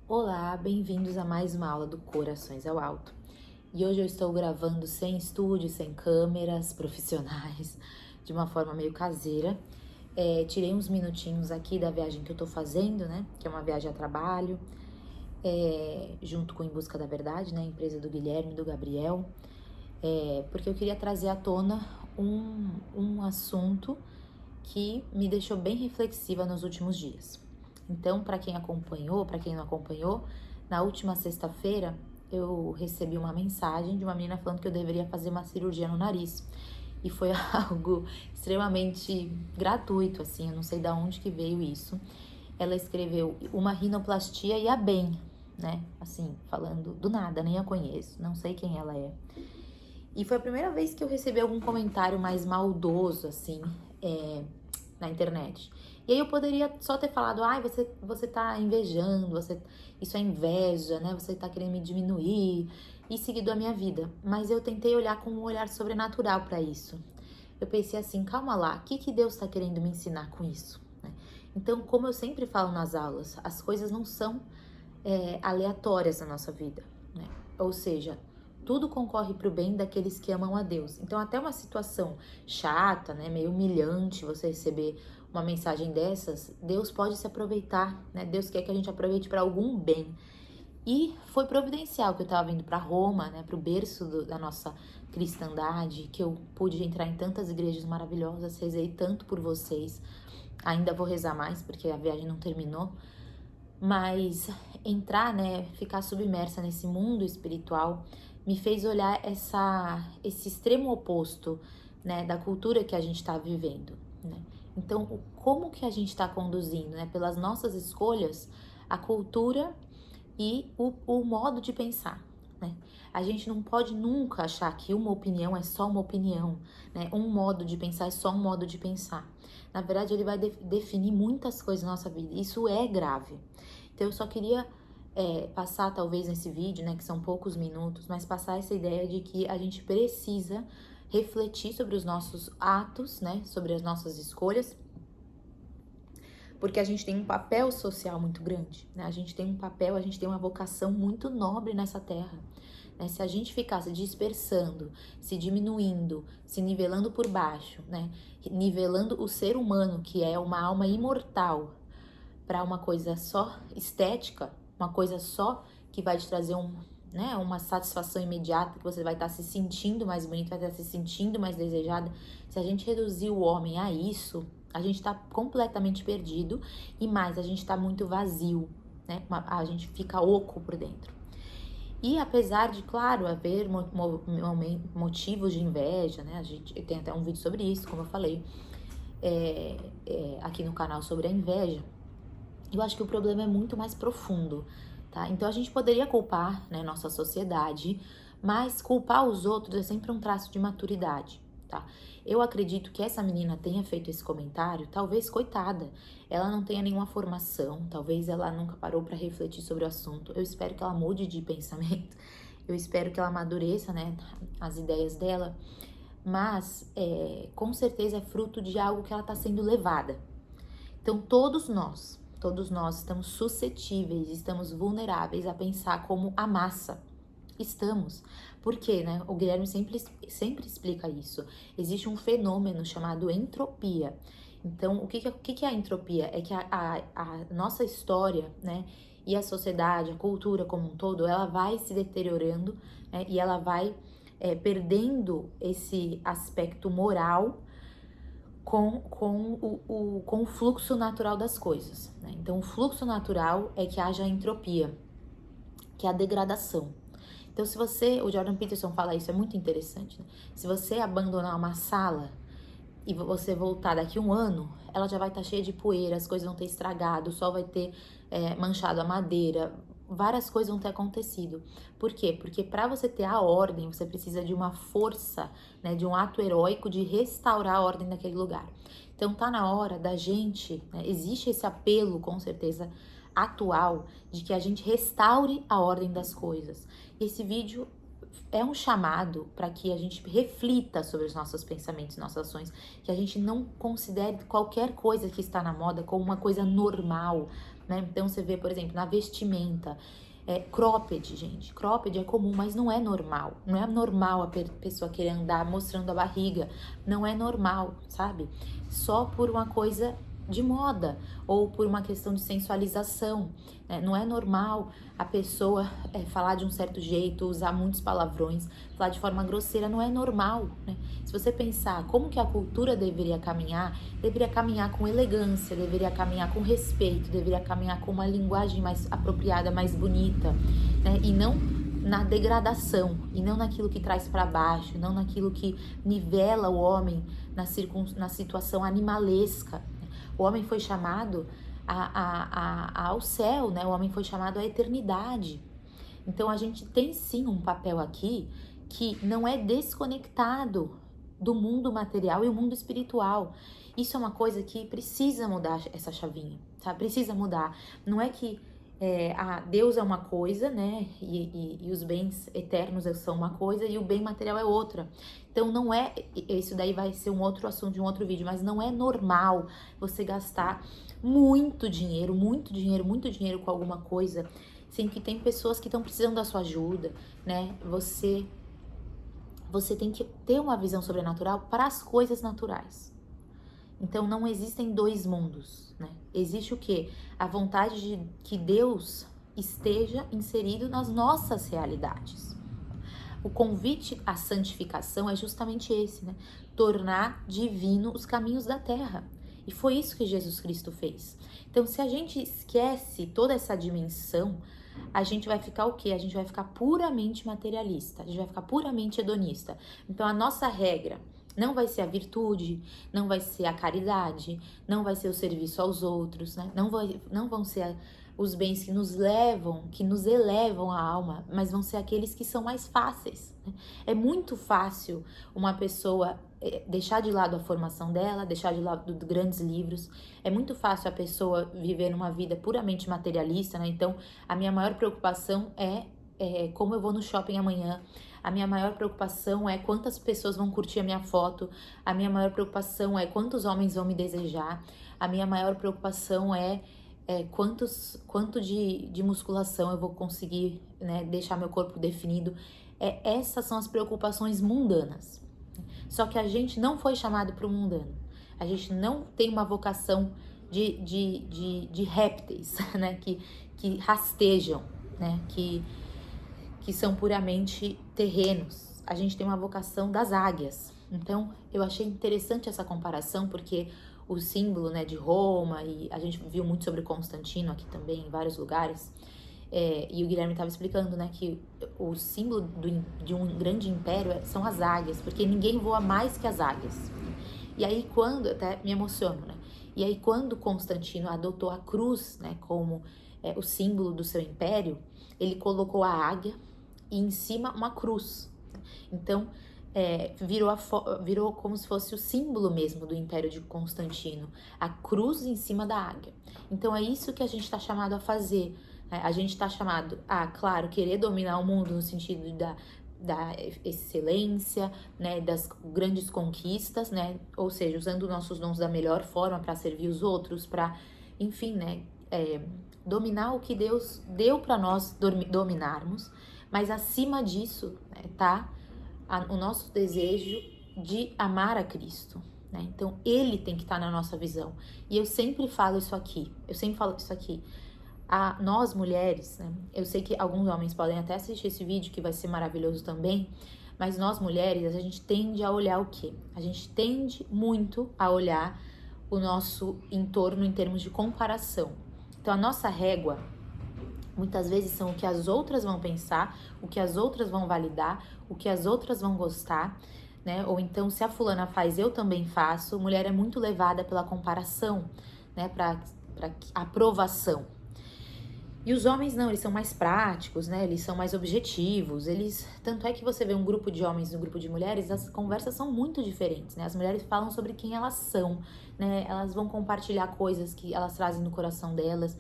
Olá, bem-vindos a mais uma aula do Corações ao Alto. E hoje eu estou gravando sem estúdio, sem câmeras profissionais, de uma forma meio caseira. Tirei uns minutinhos aqui da viagem que eu tô fazendo, né? Que é uma viagem a trabalho, junto com Em Busca da Verdade, né? A empresa do Guilherme e do Gabriel. Porque eu queria trazer à tona um assunto que me deixou bem reflexiva nos últimos dias. Então, para quem acompanhou, para quem não acompanhou, na última sexta-feira eu recebi uma mensagem de uma menina falando que eu deveria fazer uma cirurgia no nariz. E foi algo extremamente gratuito, assim, eu não sei de onde que veio isso. Ela escreveu uma rinoplastia e a bem, né? Assim, falando do nada, nem a conheço, não sei quem ela é. E foi a primeira vez que eu recebi algum comentário mais maldoso, assim, na internet. E aí eu poderia só ter falado, ai, você tá invejando, isso é inveja, né? Você tá querendo me diminuir e seguido a minha vida. Mas eu tentei olhar com um olhar sobrenatural para isso. Eu pensei assim, calma lá, o que Deus tá querendo me ensinar com isso? Né? Então, como eu sempre falo nas aulas, as coisas não são aleatórias na nossa vida, né? Ou seja, tudo concorre para o bem daqueles que amam a Deus. Então, até uma situação chata, né, meio humilhante, você receber uma mensagem dessas, Deus pode se aproveitar, né? Deus quer que a gente aproveite para algum bem. E foi providencial que eu estava vindo para Roma, né, para o berço da nossa cristandade, que eu pude entrar em tantas igrejas maravilhosas, rezei tanto por vocês. Ainda vou rezar mais porque a viagem não terminou, mas entrar, né, ficar submersa nesse mundo espiritual me fez olhar esse extremo oposto, né, da cultura que a gente está vivendo, né? Então, como que a gente está conduzindo, né, pelas nossas escolhas, a cultura e o modo de pensar, né? A gente não pode nunca achar que uma opinião é só uma opinião, né? Um modo de pensar é só um modo de pensar. Na verdade, ele vai definir muitas coisas na nossa vida. Isso é grave. Então, eu só queria passar, talvez, nesse vídeo, né, que são poucos minutos, mas passar essa ideia de que a gente precisa refletir sobre os nossos atos, né, sobre as nossas escolhas, porque a gente tem um papel social muito grande, né? A gente tem um papel, a gente tem uma vocação muito nobre nessa terra, né? Se a gente ficar se dispersando, se diminuindo, se nivelando por baixo, né? Nivelando o ser humano, que é uma alma imortal, para uma coisa só estética, uma coisa só que vai te trazer né, uma satisfação imediata, que você vai estar se sentindo mais bonita, vai estar se sentindo mais desejada. Se a gente reduzir o homem a isso, a gente está completamente perdido e mais, a gente está muito vazio, né? A gente fica oco por dentro. E apesar de, claro, haver motivos de inveja, né? A gente tem até um vídeo sobre isso, como eu falei, aqui no canal sobre a inveja. Eu acho que o problema é muito mais profundo, tá? Então a gente poderia culpar, né, nossa sociedade, mas culpar os outros é sempre um traço de maturidade, tá? Eu acredito que essa menina tenha feito esse comentário, talvez coitada, ela não tenha nenhuma formação, talvez ela nunca parou para refletir sobre o assunto. Eu espero que ela mude de pensamento, eu espero que ela amadureça, né, as ideias dela, mas com certeza é fruto de algo que ela está sendo levada. Então, todos nós estamos suscetíveis, estamos vulneráveis a pensar como a massa. Estamos. Por quê, né? O Guilherme sempre explica isso. Existe um fenômeno chamado entropia. Então, o que é a entropia? É que a nossa história, né? E a sociedade, a cultura como um todo, ela vai se deteriorando, né, e ela vai perdendo esse aspecto moral com o fluxo natural das coisas, né? Então, o fluxo natural é que haja entropia, que é a degradação. Então, se você, o Jordan Peterson fala isso, é muito interessante, né? Se você abandonar uma sala e você voltar daqui um ano, ela já vai estar cheia de poeira, as coisas vão ter estragado, o sol vai ter manchado a madeira, várias coisas vão ter acontecido. Por quê? Porque para você ter a ordem, você precisa de uma força, né, de um ato heróico de restaurar a ordem daquele lugar. Então tá na hora da gente, né, existe esse apelo, com certeza, atual, de que a gente restaure a ordem das coisas. Esse vídeo é um chamado para que a gente reflita sobre os nossos pensamentos e nossas ações, que a gente não considere qualquer coisa que está na moda como uma coisa normal, né? Então você vê, por exemplo, na vestimenta, cropped, gente. Cropped é comum, mas não é normal. Não é normal a pessoa querer andar mostrando a barriga. Não é normal, sabe? Só por uma coisa de moda ou por uma questão de sensualização, né? Não é normal a pessoa falar de um certo jeito, usar muitos palavrões, falar de forma grosseira, não é normal, né? Se você pensar como que a cultura deveria caminhar com elegância, deveria caminhar com respeito, deveria caminhar com uma linguagem mais apropriada, mais bonita, né? E não na degradação, e não naquilo que traz para baixo, não naquilo que nivela o homem na situação animalesca. O homem foi chamado ao céu, né? O homem foi chamado à eternidade. Então a gente tem sim um papel aqui que não é desconectado do mundo material e o mundo espiritual. Isso é uma coisa que precisa mudar essa chavinha, sabe? Precisa mudar. Não é que Deus é uma coisa, né? E os bens eternos são uma coisa e o bem material é outra. Então não é, isso daí vai ser um outro assunto de um outro vídeo, mas não é normal você gastar muito dinheiro, muito dinheiro, muito dinheiro com alguma coisa, sendo que tem pessoas que estão precisando da sua ajuda, né? Você tem que ter uma visão sobrenatural para as coisas naturais. Então não existem dois mundos, né? Existe o quê? A vontade de que Deus esteja inserido nas nossas realidades. O convite à santificação é justamente esse, né? Tornar divino os caminhos da terra. E foi isso que Jesus Cristo fez. Então, se a gente esquece toda essa dimensão, a gente vai ficar o quê? A gente vai ficar puramente materialista, a gente vai ficar puramente hedonista. Então, a nossa regra não vai ser a virtude, não vai ser a caridade, não vai ser o serviço aos outros, né? Não vão ser os bens que nos elevam a alma, mas vão ser aqueles que são mais fáceis, né? É muito fácil uma pessoa deixar de lado a formação dela, deixar de lado grandes livros. É muito fácil a pessoa viver uma vida puramente materialista, né? Então, a minha maior preocupação é como eu vou no shopping amanhã. A minha maior preocupação é quantas pessoas vão curtir a minha foto. A minha maior preocupação é quantos homens vão me desejar. A minha maior preocupação é quanto de musculação eu vou conseguir, né, deixar meu corpo definido. Essas são as preocupações mundanas. Só que a gente não foi chamado para o mundano. A gente não tem uma vocação de répteis, né, que rastejam, né, que são puramente terrenos. A gente tem uma vocação das águias. Então, eu achei interessante essa comparação, porque o símbolo, né, de Roma, e a gente viu muito sobre Constantino aqui também, em vários lugares, e o Guilherme estava explicando, né, que o símbolo de um grande império são as águias, porque ninguém voa mais que as águias. E aí, até me emociono, né? E aí, quando Constantino adotou a cruz, né, como o símbolo do seu império, ele colocou a águia e em cima uma cruz. Então, virou como se fosse o símbolo mesmo do Império de Constantino, a cruz em cima da águia. Então, é isso que a gente está chamado a fazer. Né? A gente está chamado a, claro, querer dominar o mundo no sentido da excelência, né, das grandes conquistas, né, ou seja, usando nossos dons da melhor forma para servir os outros, para, enfim, né, dominar o que Deus deu para nós dominarmos, mas acima disso, né, tá o nosso desejo de amar a Cristo, né? Então, Ele tem que estar na nossa visão. E eu sempre falo isso aqui, nós mulheres, né? Eu sei que alguns homens podem até assistir esse vídeo, que vai ser maravilhoso também, mas nós mulheres, a gente tende a olhar o quê? A gente tende muito a olhar o nosso entorno em termos de comparação. Então, a nossa régua, muitas vezes, são o que as outras vão pensar, o que as outras vão validar, o que as outras vão gostar, né? Ou então, se a fulana faz, eu também faço. Mulher é muito levada pela comparação, né? Para aprovação. E os homens não, eles são mais práticos, né? Eles são mais objetivos. Tanto é que você vê um grupo de homens e um grupo de mulheres, as conversas são muito diferentes, né? As mulheres falam sobre quem elas são, né? Elas vão compartilhar coisas que elas trazem no coração delas.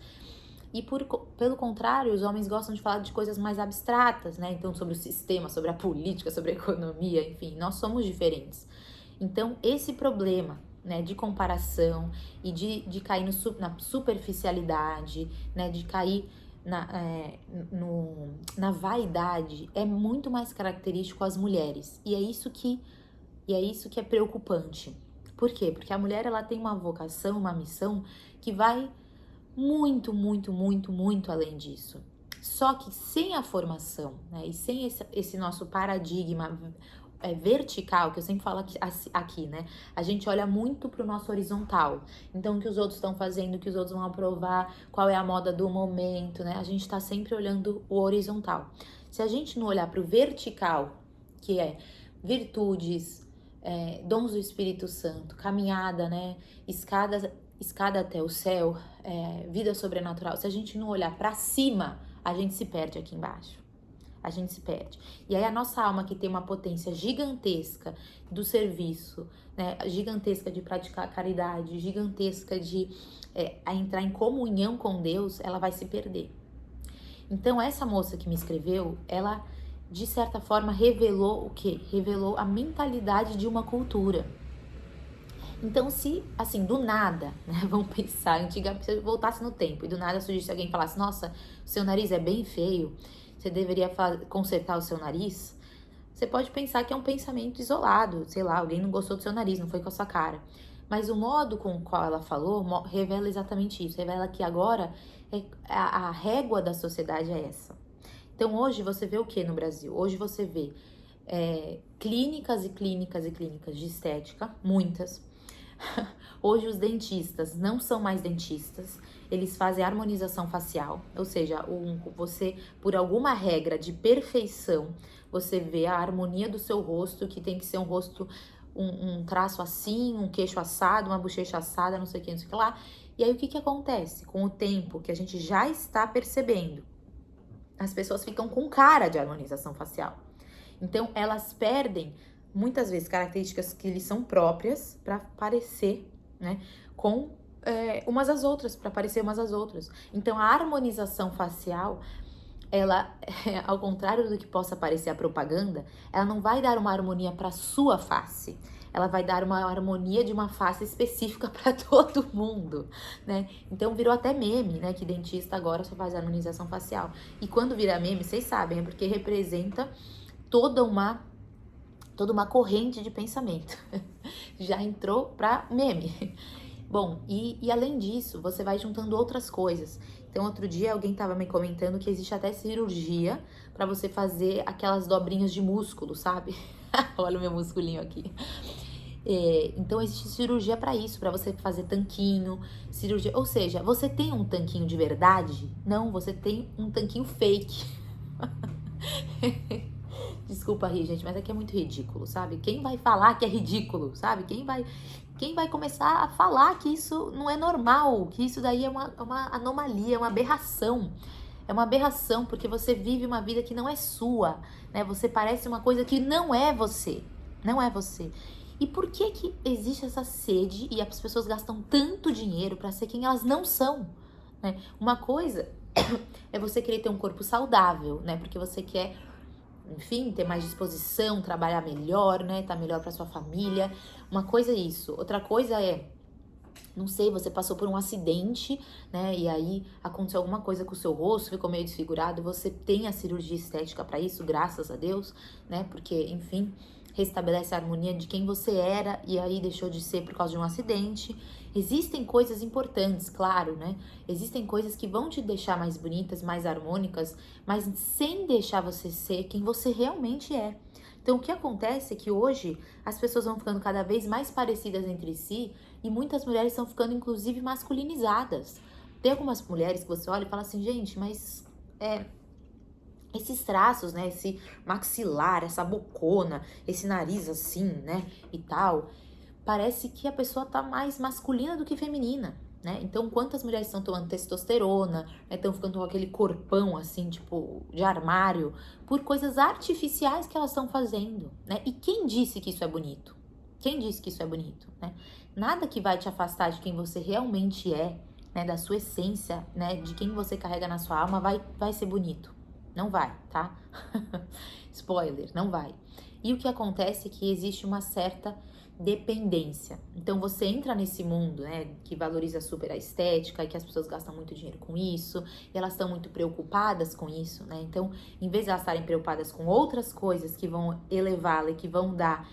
E pelo contrário, os homens gostam de falar de coisas mais abstratas, né? Então, sobre o sistema, sobre a política, sobre a economia, enfim, nós somos diferentes. Então, esse problema né, de comparação e de cair na superficialidade, né, de cair na vaidade, é muito mais característico às mulheres. E é isso que é preocupante. Por quê? Porque a mulher, ela tem uma vocação, uma missão que vai muito, muito, muito, muito além disso. Só que sem a formação, né, e sem esse nosso paradigma vertical, que eu sempre falo aqui, né? A gente olha muito pro nosso horizontal. Então, o que os outros estão fazendo, o que os outros vão aprovar, qual é a moda do momento, né? A gente tá sempre olhando o horizontal. Se a gente não olhar pro vertical, que é virtudes, dons do Espírito Santo, caminhada, né? Escada até o céu, vida sobrenatural. Se a gente não olhar para cima, a gente se perde aqui embaixo. A gente se perde. E aí a nossa alma, que tem uma potência gigantesca do serviço, né? Gigantesca de praticar caridade, gigantesca de entrar em comunhão com Deus, ela vai se perder. Então essa moça que me escreveu, ela de certa forma revelou o quê? Revelou a mentalidade de uma cultura. Então, se, assim, do nada, né, vamos pensar, antigamente, se eu voltasse no tempo e do nada surgisse alguém e falasse, nossa, o seu nariz é bem feio, você deveria consertar o seu nariz, você pode pensar que é um pensamento isolado, sei lá, alguém não gostou do seu nariz, não foi com a sua cara. Mas o modo com o qual ela falou revela exatamente isso, revela que agora a régua da sociedade é essa. Então, hoje você vê o que no Brasil? Hoje você vê clínicas e clínicas e clínicas de estética, muitas. Hoje os dentistas não são mais dentistas, eles fazem harmonização facial, ou seja, você, por alguma regra de perfeição, você vê a harmonia do seu rosto, que tem que ser um rosto, um traço assim, um queixo assado, uma bochecha assada, não sei o que, não sei o que lá. E aí o que acontece? Com o tempo, que a gente já está percebendo, as pessoas ficam com cara de harmonização facial. Então elas perdem muitas vezes características que lhes são próprias para parecer, né, com umas às outras, para parecer umas às outras. Então a harmonização facial, ela, ao contrário do que possa parecer a propaganda, ela não vai dar uma harmonia para sua face. Ela vai dar uma harmonia de uma face específica para todo mundo, né? Então virou até meme, né? Que dentista agora só faz harmonização facial. E quando vira meme, vocês sabem, é porque representa toda uma corrente de pensamento. Já entrou pra meme. Bom, e além disso, você vai juntando outras coisas. Então, outro dia alguém tava me comentando que existe até cirurgia pra você fazer aquelas dobrinhas de músculo, sabe? Olha o meu musculinho aqui. Então, existe cirurgia pra isso, pra você fazer tanquinho, cirurgia. Ou seja, você tem um tanquinho de verdade? Não, você tem um tanquinho fake. Desculpa rir, gente, mas aqui é muito ridículo, sabe? Quem vai falar que é ridículo, sabe? Quem vai começar a falar que isso não é normal, que isso daí é uma anomalia, é uma aberração. É uma aberração porque você vive uma vida que não é sua, né? Você parece uma coisa que não é você, não é você. E por que existe essa sede e as pessoas gastam tanto dinheiro para ser quem elas não são, né? Uma coisa é você querer ter um corpo saudável, né? Porque você quer, enfim, ter mais disposição, trabalhar melhor, né? Tá melhor pra sua família. Uma coisa é isso. Outra coisa é, não sei, você passou por um acidente, né? E aí aconteceu alguma coisa com o seu rosto, ficou meio desfigurado. Você tem a cirurgia estética pra isso, graças a Deus, né? Porque, enfim, restabelece a harmonia de quem você era e aí deixou de ser por causa de um acidente. Existem coisas importantes, claro, né? Existem coisas que vão te deixar mais bonitas, mais harmônicas, mas sem deixar você ser quem você realmente é. Então, o que acontece é que hoje as pessoas vão ficando cada vez mais parecidas entre si e muitas mulheres estão ficando, inclusive, masculinizadas. Tem algumas mulheres que você olha e fala assim, gente, mas esses traços, né, esse maxilar, essa bocona, esse nariz assim, né, e tal, parece que a pessoa tá mais masculina do que feminina, né? Então, quantas mulheres estão tomando testosterona, estão ficando com aquele corpão assim, tipo, de armário, por coisas artificiais que elas estão fazendo, né? E quem disse que isso é bonito? Quem disse que isso é bonito, né? Nada que vai te afastar de quem você realmente é, né, da sua essência, né, de quem você carrega na sua alma, vai ser bonito. Não vai, tá? Spoiler, não vai. E o que acontece é que existe uma certa dependência. Então você entra nesse mundo, né, que valoriza super a estética e que as pessoas gastam muito dinheiro com isso, e elas estão muito preocupadas com isso, né? Então, em vez de elas estarem preocupadas com outras coisas que vão elevá-la e que vão dar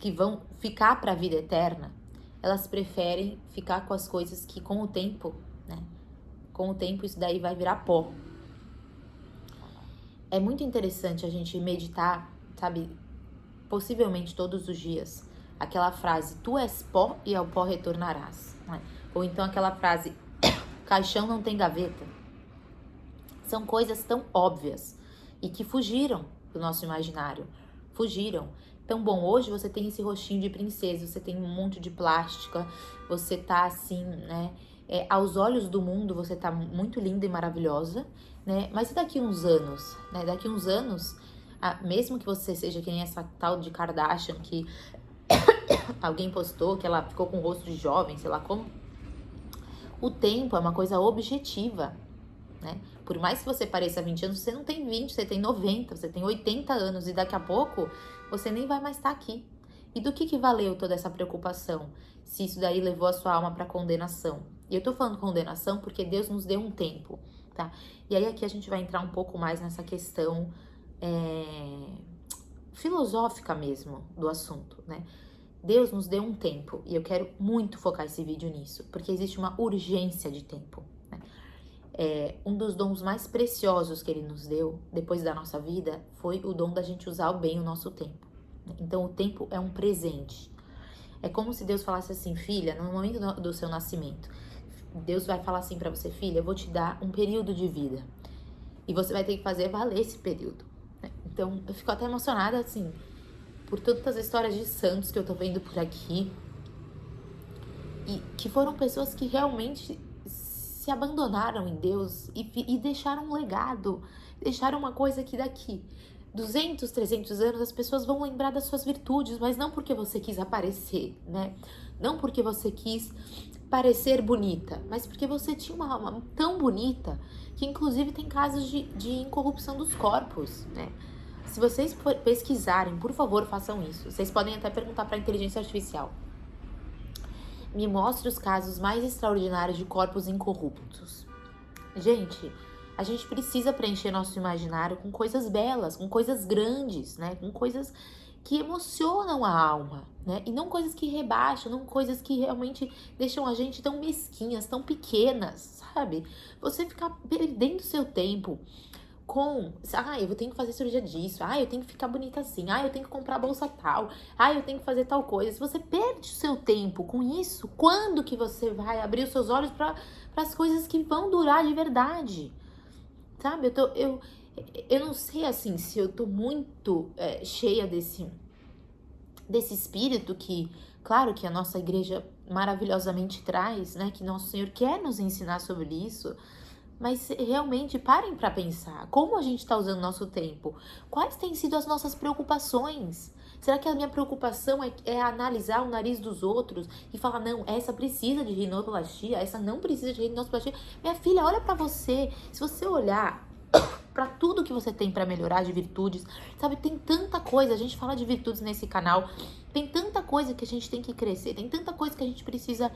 que vão ficar para a vida eterna, elas preferem ficar com as coisas que com o tempo, né? Com o tempo isso daí vai virar pó. É muito interessante a gente meditar, sabe, possivelmente todos os dias, aquela frase, tu és pó e ao pó retornarás, né? Ou então aquela frase, caixão não tem gaveta. São coisas tão óbvias e que fugiram do nosso imaginário, fugiram. Então, bom, hoje você tem esse rostinho de princesa, você tem um monte de plástica, você tá assim, né? Aos olhos do mundo você tá muito linda e maravilhosa, né? Mas e daqui uns anos, né? Daqui uns anos, mesmo que você seja que nem essa tal de Kardashian que alguém postou que ela ficou com o rosto de jovem, sei lá como, o tempo é uma coisa objetiva, né? Por mais que você pareça 20 anos, você não tem 20, você tem 90, você tem 80 anos e daqui a pouco você nem vai mais estar aqui. E do que valeu toda essa preocupação, se isso daí levou a sua alma para condenação? E eu tô falando condenação porque Deus nos deu um tempo, tá? E aí aqui a gente vai entrar um pouco mais nessa questão filosófica mesmo do assunto, né? Deus nos deu um tempo e eu quero muito focar esse vídeo nisso, porque existe uma urgência de tempo, né? Um dos dons mais preciosos que Ele nos deu depois da nossa vida foi o dom da gente usar bem o nosso tempo. Então o tempo é um presente. É como se Deus falasse assim, filha, no momento do seu nascimento, Deus vai falar assim pra você, filha, eu vou te dar um período de vida e você vai ter que fazer valer esse período, né? Então eu fico até emocionada assim por todas as histórias de santos que eu tô vendo por aqui e que foram pessoas que realmente se abandonaram em Deus e deixaram um legado, deixaram uma coisa que daqui 200, 300 anos as pessoas vão lembrar das suas virtudes, mas não porque você quis aparecer, né? Não porque você quis parecer bonita, mas porque você tinha uma alma tão bonita que inclusive tem casos de incorrupção dos corpos, né? Se vocês pesquisarem, por favor, façam isso. Vocês podem até perguntar para a inteligência artificial. Me mostre os casos mais extraordinários de corpos incorruptos. Gente, a gente precisa preencher nosso imaginário com coisas belas, com coisas grandes, né? Com coisas que emocionam a alma, né? E não coisas que rebaixam, não coisas que realmente deixam a gente tão mesquinhas, tão pequenas, sabe? Você ficar perdendo seu tempo com, eu tenho que fazer cirurgia disso, eu tenho que ficar bonita assim, eu tenho que comprar a bolsa tal, eu tenho que fazer tal coisa. Se você perde o seu tempo com isso, quando que você vai abrir os seus olhos para as coisas que vão durar de verdade? Sabe, eu não sei assim se eu tô muito cheia desse espírito que, claro que a nossa igreja maravilhosamente traz, né, que nosso Senhor quer nos ensinar sobre isso. Mas realmente parem para pensar, como a gente está usando nosso tempo? Quais têm sido as nossas preocupações? Será que a minha preocupação é analisar o nariz dos outros e falar, não, essa precisa de rinoplastia, essa não precisa de rinoplastia? Minha filha, olha para você. Se você olhar para tudo que você tem para melhorar de virtudes, sabe, tem tanta coisa, a gente fala de virtudes nesse canal, tem tanta coisa que a gente tem que crescer, tem tanta coisa que a gente precisa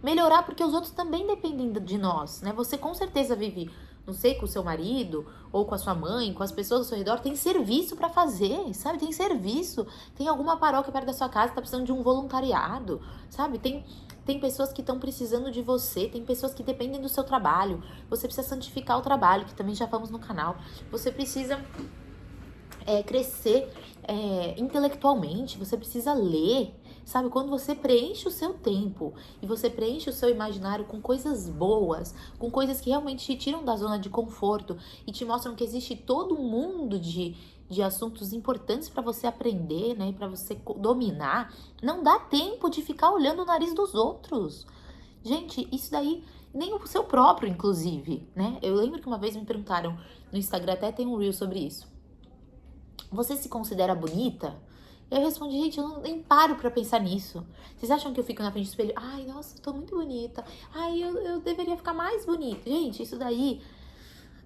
melhorar, porque os outros também dependem de nós, né? Você com certeza vive, não sei, com o seu marido, ou com a sua mãe, com as pessoas ao seu redor, tem serviço pra fazer, sabe? Tem serviço, tem alguma paróquia perto da sua casa que tá precisando de um voluntariado, sabe? Tem pessoas que estão precisando de você, tem pessoas que dependem do seu trabalho, você precisa santificar o trabalho, que também já vamos no canal, você precisa crescer intelectualmente, você precisa ler, sabe? Quando você preenche o seu tempo e você preenche o seu imaginário com coisas boas, com coisas que realmente te tiram da zona de conforto e te mostram que existe todo um mundo de assuntos importantes para você aprender, né? Para você dominar, não dá tempo de ficar olhando o nariz dos outros. Gente, isso daí, nem o seu próprio, inclusive, né? Eu lembro que uma vez me perguntaram no Instagram, até tem um reel sobre isso. Você se considera bonita? Eu respondi, gente, eu nem paro pra pensar nisso. Vocês acham que eu fico na frente do espelho? Ai, nossa, eu tô muito bonita. Ai, eu deveria ficar mais bonita. Gente, isso daí,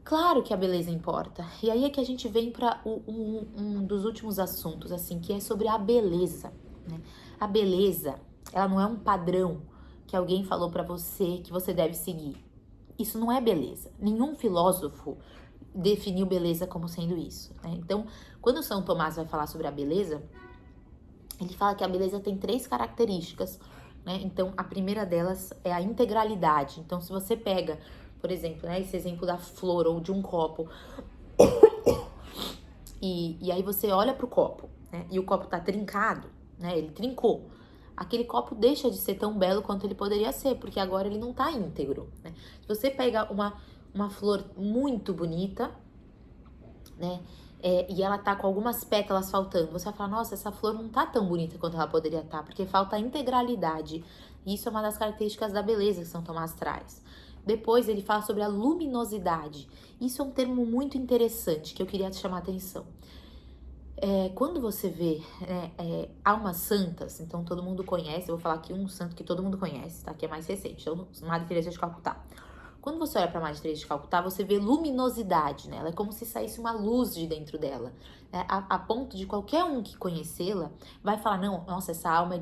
claro que a beleza importa. E aí é que a gente vem pra um dos últimos assuntos, assim, que é sobre a beleza. né? A beleza, ela não é um padrão que alguém falou pra você que você deve seguir. Isso não é beleza. Nenhum filósofo definiu beleza como sendo isso, né? Então, quando São Tomás vai falar sobre a beleza, ele fala que a beleza tem 3 características, né? Então, a primeira delas é a integralidade. Então, se você pega, por exemplo, né, esse exemplo da flor ou de um copo, e aí você olha pro copo, né, e o copo tá trincado, né? Ele trincou. Aquele copo deixa de ser tão belo quanto ele poderia ser, porque agora ele não tá íntegro, né? Se você pega uma flor muito bonita, né? E ela tá com algumas pétalas faltando. Você vai falar, nossa, essa flor não tá tão bonita quanto ela poderia estar, porque falta integralidade. E isso é uma das características da beleza que São Tomás traz. Depois ele fala sobre a luminosidade. Isso é um termo muito interessante que eu queria te chamar a atenção. Quando você vê almas santas, então todo mundo conhece, eu vou falar aqui um santo que todo mundo conhece, tá? Que é mais recente, então Madre Teresa de Calcutá. Quando você olha para a Madre Teresa de Calcutá, você vê luminosidade nela, é como se saísse uma luz de dentro dela, né? A ponto de qualquer um que conhecê-la vai falar, não, nossa, essa alma é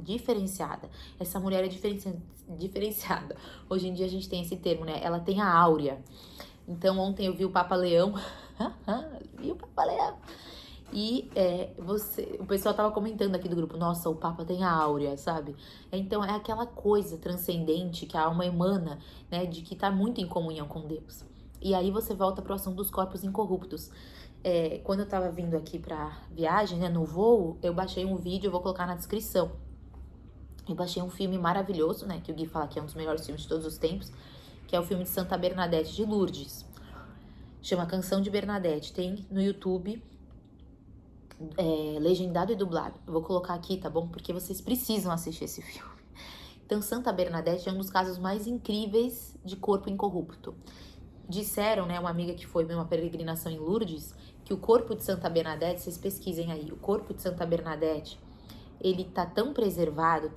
diferenciada, essa mulher é diferenciada. Hoje em dia a gente tem esse termo, né? Ela tem a áurea. Então ontem eu vi o Papa Leão, vi o Papa Leão. E o pessoal tava comentando aqui do grupo, nossa, o Papa tem a áurea, sabe? Então é aquela coisa transcendente que a alma emana, né, de que tá muito em comunhão com Deus. E aí você volta pro assunto dos corpos incorruptos. Quando eu tava vindo aqui pra viagem, né, no voo, eu baixei um vídeo, eu vou colocar na descrição. Eu baixei um filme maravilhoso, né, que o Gui fala que é um dos melhores filmes de todos os tempos, que é o filme de Santa Bernadette de Lourdes. Chama Canção de Bernadette, tem no YouTube, legendado e dublado. Eu vou colocar aqui, tá bom? Porque vocês precisam assistir esse filme. Então, Santa Bernadette é um dos casos mais incríveis de corpo incorrupto. Disseram, né, uma amiga que foi uma peregrinação em Lourdes, que o corpo de Santa Bernadette, vocês pesquisem aí, o corpo de Santa Bernadette, ele tá tão preservado,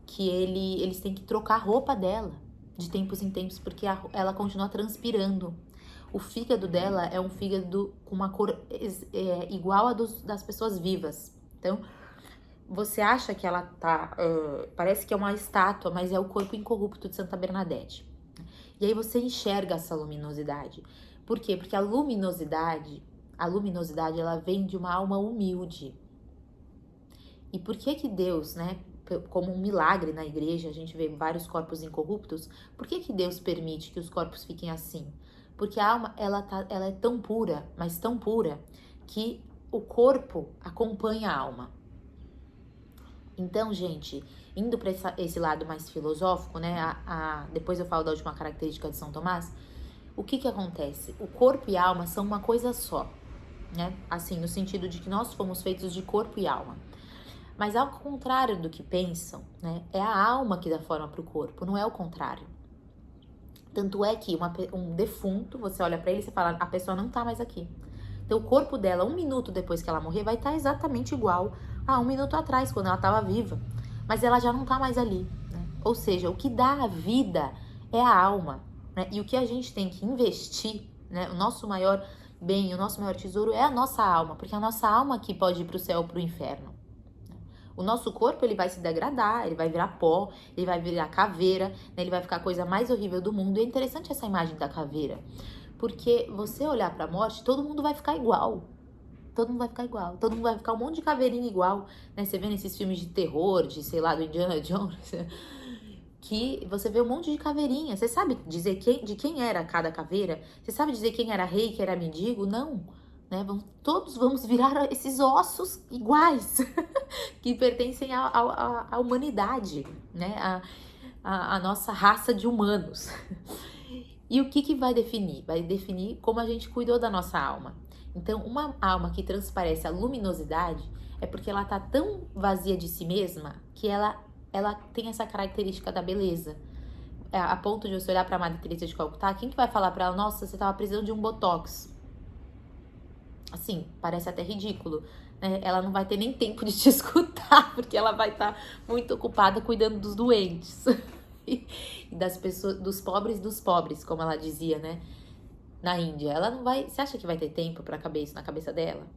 que eles têm que trocar a roupa dela de tempos em tempos, porque ela continua transpirando. O fígado dela é um fígado com uma cor igual a das pessoas vivas. Então, você acha que ela tá... parece que é uma estátua, mas é o corpo incorrupto de Santa Bernadette. E aí você enxerga essa luminosidade. Por quê? Porque a luminosidade, ela vem de uma alma humilde. E por que Deus, né, como um milagre na igreja, a gente vê vários corpos incorruptos, por que Deus permite que os corpos fiquem assim? Porque a alma, ela é tão pura, mas tão pura, que o corpo acompanha a alma. Então, gente, indo para esse lado mais filosófico, né? Depois eu falo da última característica de São Tomás. O que acontece? O corpo e a alma são uma coisa só, né? Assim, no sentido de que nós fomos feitos de corpo e alma. Mas ao contrário do que pensam, né? É a alma que dá forma para o corpo, não é o contrário. Tanto é que um defunto, você olha pra ele e você fala, a pessoa não tá mais aqui. Então o corpo dela, 1 minuto depois que ela morrer, vai estar exatamente igual a 1 minuto atrás, quando ela estava viva. Mas ela já não tá mais ali, né? Ou seja, o que dá a vida é a alma, né? E o que a gente tem que investir, né? O nosso maior bem, o nosso maior tesouro é a nossa alma, porque é a nossa alma que pode ir pro céu ou pro inferno. O nosso corpo, ele vai se degradar, ele vai virar pó, ele vai virar caveira, né? Ele vai ficar a coisa mais horrível do mundo. E é interessante essa imagem da caveira, porque você olhar pra morte, todo mundo vai ficar igual. Todo mundo vai ficar igual. Todo mundo vai ficar um monte de caveirinha igual, né? Você vê nesses filmes de terror, de, sei lá, do Indiana Jones, que você vê um monte de caveirinha. Você sabe dizer de quem era cada caveira? Você sabe dizer quem era rei, quem era mendigo? Não. Né? Todos vamos virar esses ossos iguais que pertencem à humanidade, né? A nossa raça de humanos. E o que vai definir? Vai definir como a gente cuidou da nossa alma. Então, uma alma que transparece a luminosidade é porque ela tá tão vazia de si mesma que ela tem essa característica da beleza. A ponto de você olhar pra Madre Teresa de Calcutá, quem que vai falar pra ela, nossa, você tava precisando de um botox? Assim, parece até ridículo, né? Ela não vai ter nem tempo de te escutar, porque ela vai estar muito ocupada cuidando dos doentes e das pessoas, dos pobres, como ela dizia, né? Na Índia. Ela não vai. Você acha que vai ter tempo para caber isso na cabeça dela?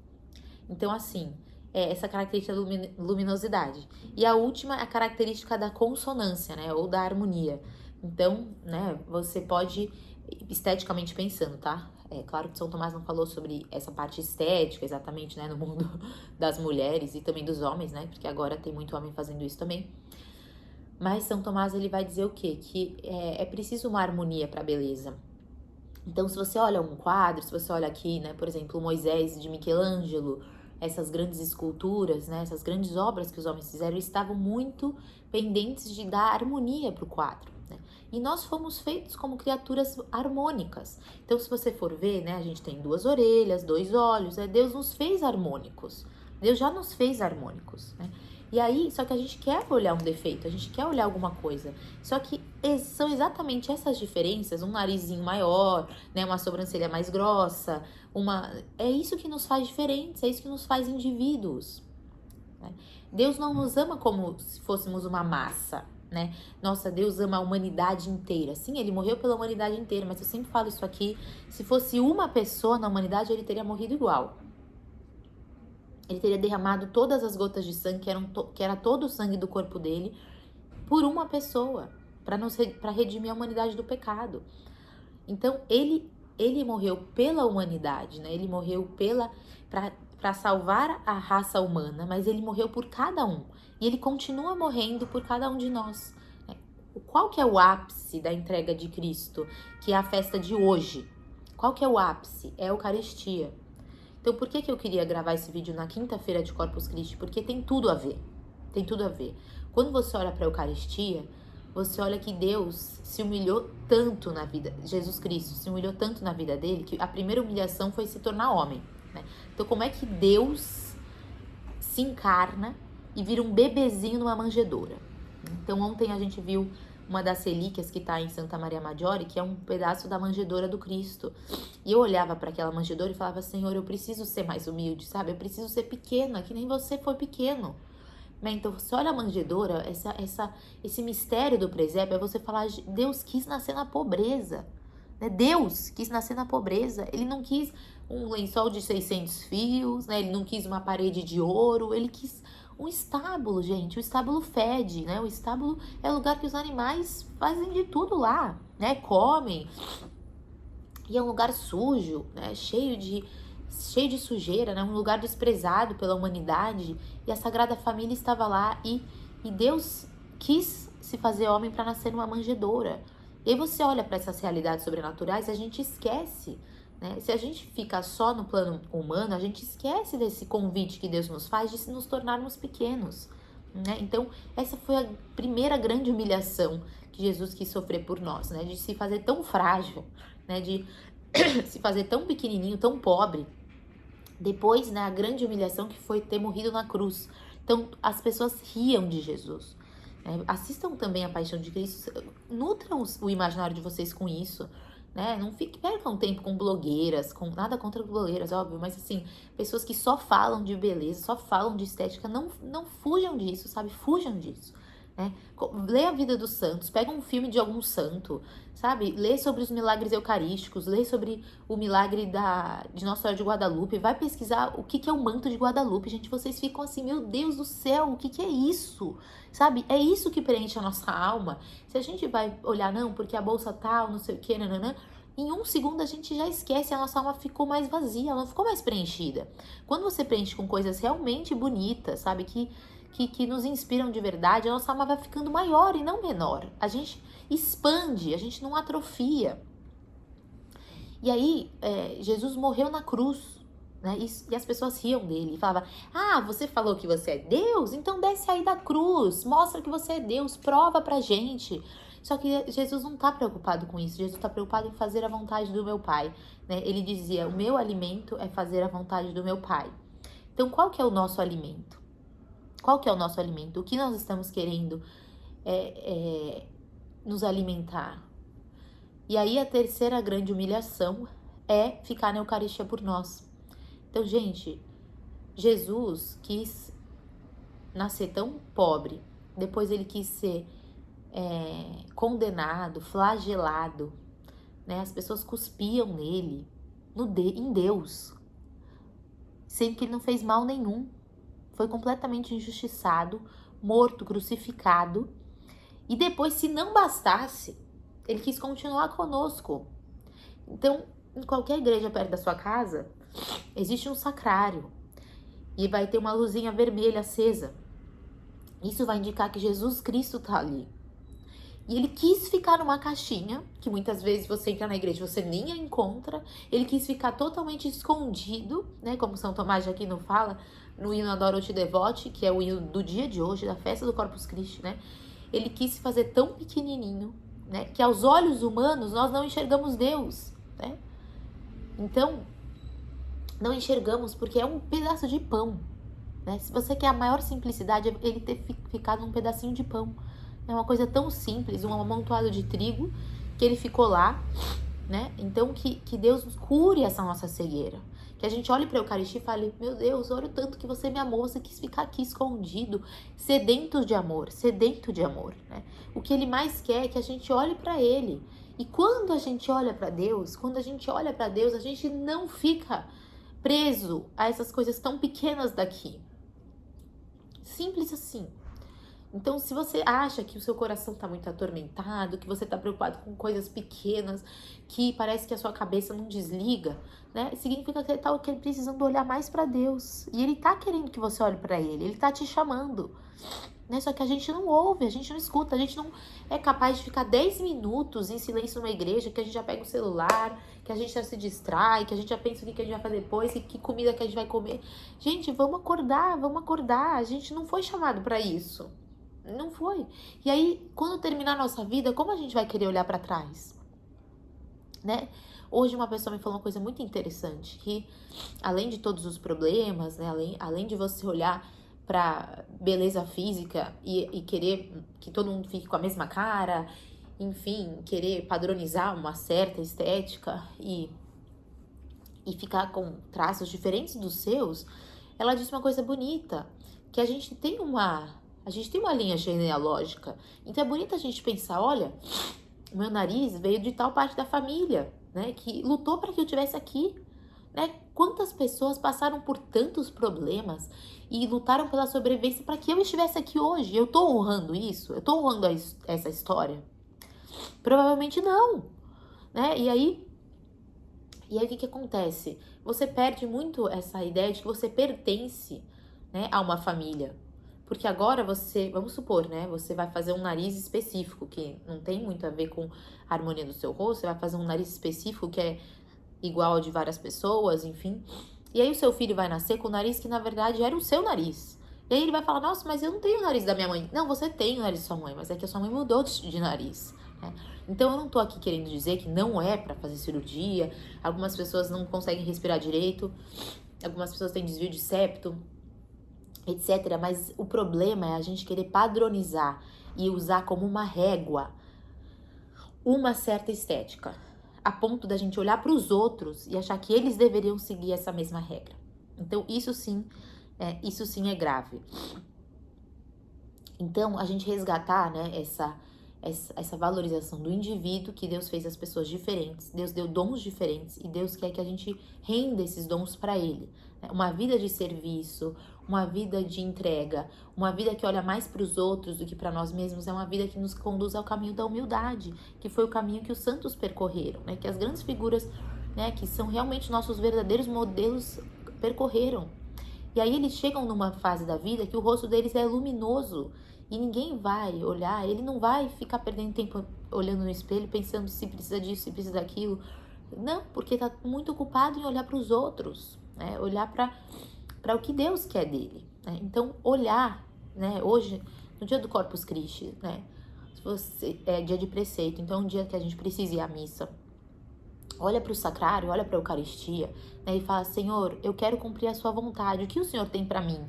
Então, assim, essa característica da luminosidade. E a última é a característica da consonância, né? Ou da harmonia. Então, né, você pode, esteticamente pensando, tá? É claro que São Tomás não falou sobre essa parte estética exatamente, né, no mundo das mulheres e também dos homens, né? Porque agora tem muito homem fazendo isso também. Mas São Tomás, ele vai dizer o quê? Que é preciso uma harmonia para a beleza. Então, se você olha um quadro, se você olha aqui, né, por exemplo, o Moisés de Michelangelo, essas grandes esculturas, né, essas grandes obras que os homens fizeram, estavam muito pendentes de dar harmonia para o quadro, né? E nós fomos feitos como criaturas harmônicas. Então, se você for ver, né, a gente tem 2 orelhas, 2 olhos, né? Deus nos fez harmônicos. Deus já nos fez harmônicos, né? E aí, só que a gente quer olhar um defeito, a gente quer olhar alguma coisa. Só que são exatamente essas diferenças, um narizinho maior, né, uma sobrancelha mais grossa, é isso que nos faz diferentes, é isso que nos faz indivíduos, né? Deus não nos ama como se fôssemos uma massa, né? Nossa, Deus ama a humanidade inteira. Sim, ele morreu pela humanidade inteira, mas eu sempre falo isso aqui, se fosse uma pessoa na humanidade, ele teria morrido igual. Ele teria derramado todas as gotas de sangue, que era todo o sangue do corpo dele, por uma pessoa, para redimir a humanidade do pecado. Então, ele morreu pela humanidade, né? Ele morreu para salvar a raça humana, mas ele morreu por cada um. E ele continua morrendo por cada um de nós, né? Qual que é o ápice da entrega de Cristo, que é a festa de hoje? Qual que é o ápice? É a Eucaristia. Então, por que eu queria gravar esse vídeo na quinta-feira de Corpus Christi? Porque tem tudo a ver. Tem tudo a ver. Quando você olha para a Eucaristia, você olha que Deus se humilhou tanto na vida, Jesus Cristo se humilhou tanto na vida dele, que a primeira humilhação foi se tornar homem, né? Então, como é que Deus se encarna e vira um bebezinho numa manjedoura? Então, ontem a gente viu uma das relíquias que está em Santa Maria Maggiore, que é um pedaço da manjedoura do Cristo. E eu olhava para aquela manjedoura e falava, Senhor, eu preciso ser mais humilde, sabe? Eu preciso ser pequena, que nem você foi pequeno. Então, você olha a manjedoura, esse mistério do presépio, é você falar, Deus quis nascer na pobreza, né? Deus quis nascer na pobreza. Ele não quis um lençol de 600 fios, né? Ele não quis uma parede de ouro, ele quis um estábulo, gente. O estábulo fede, né? O estábulo é o lugar que os animais fazem de tudo lá, né? Comem. E é um lugar sujo, né? Cheio de sujeira, né? Um lugar desprezado pela humanidade. E a Sagrada Família estava lá e Deus quis se fazer homem para nascer numa manjedoura. E aí você olha para essas realidades sobrenaturais e a gente esquece, né? Se a gente fica só no plano humano, a gente esquece desse convite que Deus nos faz de nos tornarmos pequenos, né? Então, essa foi a primeira grande humilhação que Jesus quis sofrer por nós, né? De se fazer tão frágil, né? De se fazer tão pequenininho, tão pobre. Depois, né, a grande humilhação que foi ter morrido na cruz. Então, as pessoas riam de Jesus. Assistam também a Paixão de Cristo, nutram o imaginário de vocês com isso, né? Não percam tempo com blogueiras, com nada contra blogueiras, óbvio, mas assim, pessoas que só falam de beleza, só falam de estética, não fujam disso, sabe? Fujam disso, né? Lê a vida dos santos, pega um filme de algum santo, sabe? Lê sobre os milagres eucarísticos, lê sobre o milagre de Nossa Senhora de Guadalupe, vai pesquisar o que é o manto de Guadalupe, gente, vocês ficam assim, meu Deus do céu, o que é isso? Sabe? É isso que preenche a nossa alma. Se a gente vai olhar, não, porque a bolsa tal, não sei o que, nananã, em um segundo a gente já esquece, a nossa alma ficou mais vazia, ela não ficou mais preenchida. Quando você preenche com coisas realmente bonitas, sabe, que nos inspiram de verdade, a nossa alma vai ficando maior e não menor. A gente expande, a gente não atrofia. E aí, Jesus morreu na cruz, né? E as pessoas riam dele e falavam, você falou que você é Deus? Então desce aí da cruz, mostra que você é Deus, prova pra gente. Só que Jesus não está preocupado com isso, Jesus está preocupado em fazer a vontade do meu Pai, né? Ele dizia, o meu alimento é fazer a vontade do meu Pai. Então, qual que é o nosso alimento? Qual que é o nosso alimento? O que nós estamos querendo nos alimentar? E aí a terceira grande humilhação é ficar na Eucaristia por nós. Então, gente, Jesus quis nascer tão pobre, depois ele quis ser condenado, flagelado, né? As pessoas cuspiam nele, em Deus, sendo que ele não fez mal nenhum. foi completamente injustiçado, morto, crucificado. E depois, se não bastasse, ele quis continuar conosco. Então, em qualquer igreja perto da sua casa, existe um sacrário. E vai ter uma luzinha vermelha acesa. Isso vai indicar que Jesus Cristo está ali. E ele quis ficar numa caixinha, que muitas vezes você entra na igreja e você nem a encontra. Ele quis ficar totalmente escondido, né? Como São Tomás de Aquino fala, no hino Adoro Te Devote, que é o hino do dia de hoje, da festa do Corpus Christi, né? Ele quis se fazer tão pequenininho, né? Que aos olhos humanos nós não enxergamos Deus, né? Então, não enxergamos porque é um pedaço de pão, né? Se você quer a maior simplicidade, é ele ter ficado um pedacinho de pão. É uma coisa tão simples, um amontoado de trigo, que ele ficou lá, né? Então, que Deus cure essa nossa cegueira. Que a gente olhe para a Eucaristia e fale, meu Deus, olha o tanto que você me amou, você quis ficar aqui escondido, sedento de amor, né? O que ele mais quer é que a gente olhe para ele. E quando a gente olha para Deus, a gente não fica preso a essas coisas tão pequenas daqui. Simples assim. Então, se você acha que o seu coração está muito atormentado, que você está preocupado com coisas pequenas, que parece que a sua cabeça não desliga, né? Significa que ele está precisando olhar mais para Deus. E ele está querendo que você olhe para ele está te chamando. Né? Só que a gente não ouve, a gente não escuta, a gente não é capaz de ficar 10 minutos em silêncio numa igreja, que a gente já pega o celular, que a gente já se distrai, que a gente já pensa o que a gente vai fazer depois, que comida que a gente vai comer. Gente, vamos acordar, a gente não foi chamado para isso. Não foi. E aí, quando terminar a nossa vida, como a gente vai querer olhar para trás? Né? Hoje uma pessoa me falou uma coisa muito interessante, que além de todos os problemas, né, além de você olhar para beleza física e querer que todo mundo fique com a mesma cara, enfim, querer padronizar uma certa estética e ficar com traços diferentes dos seus, ela disse uma coisa bonita, que a gente tem uma linha genealógica. Então é bonito a gente pensar, olha, o meu nariz veio de tal parte da família, né, que lutou para que eu estivesse aqui, né? Quantas pessoas passaram por tantos problemas e lutaram pela sobrevivência para que eu estivesse aqui hoje? Eu tô honrando isso? Eu tô honrando essa história? Provavelmente não, né? E aí o que acontece? Você perde muito essa ideia de que você pertence, né, a uma família. Porque agora você, vamos supor, né, você vai fazer um nariz específico, que não tem muito a ver com a harmonia do seu rosto, você vai fazer um nariz específico que é igual ao de várias pessoas, enfim. E aí o seu filho vai nascer com o nariz que na verdade era o seu nariz. E aí ele vai falar, nossa, mas eu não tenho o nariz da minha mãe. Não, você tem o nariz da sua mãe, mas é que a sua mãe mudou de nariz, né? Então eu não tô aqui querendo dizer que não é pra fazer cirurgia. Algumas pessoas não conseguem respirar direito, algumas pessoas têm desvio de septo, etc. Mas o problema é a gente querer padronizar e usar como uma régua uma certa estética, a ponto da gente olhar para os outros e achar que eles deveriam seguir essa mesma regra. Então isso sim é grave. Então a gente resgatar, né, essa valorização do indivíduo, que Deus fez as pessoas diferentes, Deus deu dons diferentes e Deus quer que a gente renda esses dons para Ele. Uma vida de serviço, uma vida de entrega, uma vida que olha mais para os outros do que para nós mesmos, é uma vida que nos conduz ao caminho da humildade, que foi o caminho que os santos percorreram, né? Que as grandes figuras, né, que são realmente nossos verdadeiros modelos, percorreram. E aí eles chegam numa fase da vida que o rosto deles é luminoso e ninguém vai olhar, ele não vai ficar perdendo tempo olhando no espelho, pensando se precisa disso, se precisa daquilo. Não, porque tá muito ocupado em olhar para os outros, né? Olhar para o que Deus quer dele, né? Então, olhar, né? Hoje, no dia do Corpus Christi, né? Se você, é dia de preceito, então é um dia que a gente precisa ir à missa. Olha para o sacrário, olha para a Eucaristia, né? E fala, Senhor, eu quero cumprir a sua vontade. O que o Senhor tem para mim?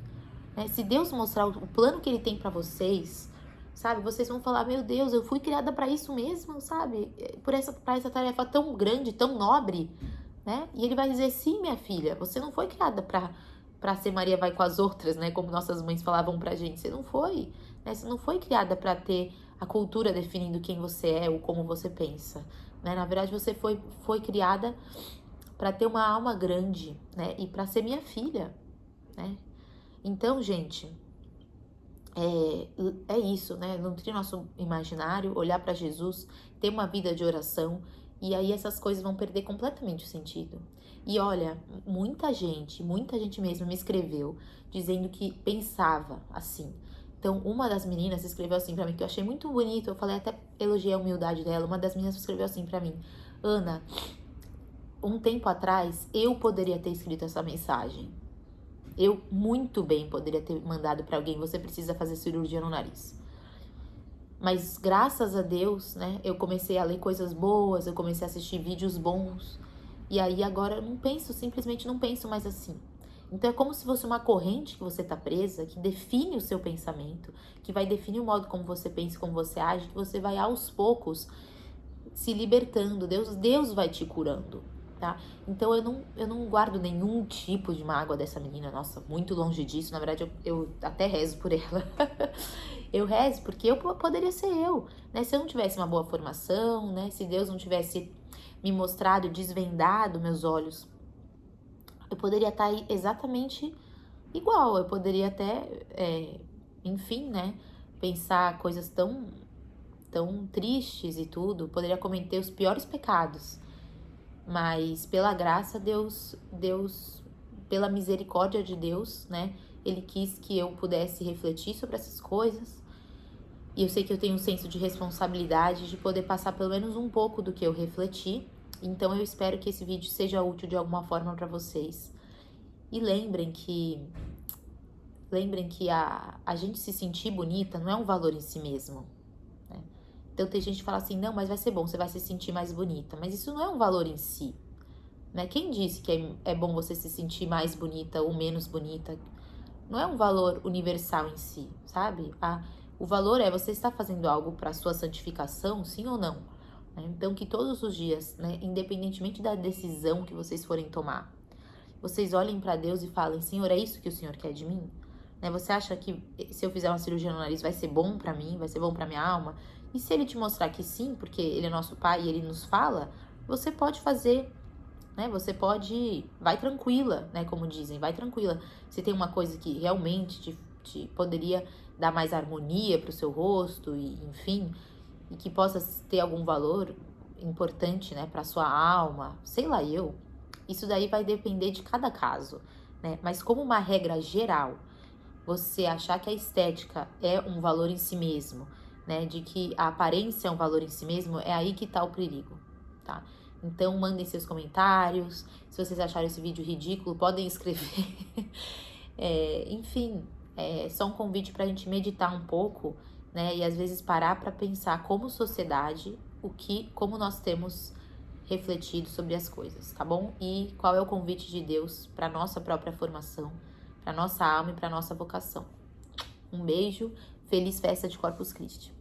Né? Se Deus mostrar o plano que Ele tem para vocês, sabe? Vocês vão falar, meu Deus, eu fui criada para isso mesmo, sabe? Para essa tarefa tão grande, tão nobre, né? E Ele vai dizer, sim, minha filha, você não foi criada para ser Maria vai com as outras, né? Como nossas mães falavam pra gente. Você não foi, né? Você não foi criada para ter a cultura definindo quem você é ou como você pensa, né? Na verdade, você foi criada para ter uma alma grande, né? E para ser minha filha, né? Então, gente, é isso, né? Nutrir nosso imaginário, olhar para Jesus, ter uma vida de oração, e aí essas coisas vão perder completamente o sentido. E olha, muita gente mesmo me escreveu dizendo que pensava assim. Então, uma das meninas escreveu assim pra mim, que eu achei muito bonito, eu falei, até elogiei a humildade dela. Uma das meninas escreveu assim pra mim: Ana, um tempo atrás eu poderia ter escrito essa mensagem. Eu muito bem poderia ter mandado pra alguém: você precisa fazer cirurgia no nariz. Mas graças a Deus, né, eu comecei a ler coisas boas, eu comecei a assistir vídeos bons. E aí agora eu não penso, simplesmente não penso mais assim. Então é como se fosse uma corrente que você tá presa, que define o seu pensamento, que vai definir o modo como você pensa, como você age, que você vai aos poucos se libertando. Deus vai te curando, tá? Então eu não guardo nenhum tipo de mágoa dessa menina, nossa, muito longe disso. Na verdade, eu até rezo por ela. Eu rezo porque eu poderia ser eu, né? Se eu não tivesse uma boa formação, né? Se Deus não tivesse me mostrado, desvendado meus olhos, eu poderia estar aí exatamente igual. Eu poderia até, enfim, né? Pensar coisas tão tristes e tudo. Poderia cometer os piores pecados. Mas pela graça, Deus, pela misericórdia de Deus, né? Ele quis que eu pudesse refletir sobre essas coisas. E eu sei que eu tenho um senso de responsabilidade de poder passar pelo menos um pouco do que eu refleti. Então eu espero que esse vídeo seja útil de alguma forma para vocês. E lembrem que a gente se sentir bonita não é um valor em si mesmo, né? Então tem gente que fala assim: não, mas vai ser bom, você vai se sentir mais bonita. Mas isso não é um valor em si, né? Quem disse que é bom você se sentir mais bonita ou menos bonita? Não é um valor universal em si, sabe? O valor é você estar fazendo algo para sua santificação, sim ou não? Então que todos os dias, né, independentemente da decisão que vocês forem tomar, vocês olhem para Deus e falem: Senhor, é isso que o Senhor quer de mim? Né? Você acha que se eu fizer uma cirurgia no nariz vai ser bom para mim, vai ser bom para minha alma? E se ele te mostrar que sim, porque ele é nosso pai e ele nos fala, você pode fazer, né? Você pode, vai tranquila, né? Como dizem, vai tranquila. Se tem uma coisa que realmente te poderia dar mais harmonia para o seu rosto e enfim, e que possa ter algum valor importante, né, para sua alma, sei lá eu. Isso daí vai depender de cada caso, né? Mas como uma regra geral, você achar que a estética é um valor em si mesmo, né, de que a aparência é um valor em si mesmo, é aí que tá o perigo, tá? Então, mandem seus comentários. Se vocês acharam esse vídeo ridículo, podem escrever. Enfim, é só um convite para a gente meditar um pouco, né? E às vezes parar para pensar como sociedade, como nós temos refletido sobre as coisas, tá bom? E qual é o convite de Deus para nossa própria formação, para nossa alma e para nossa vocação. Um beijo, feliz festa de Corpus Christi.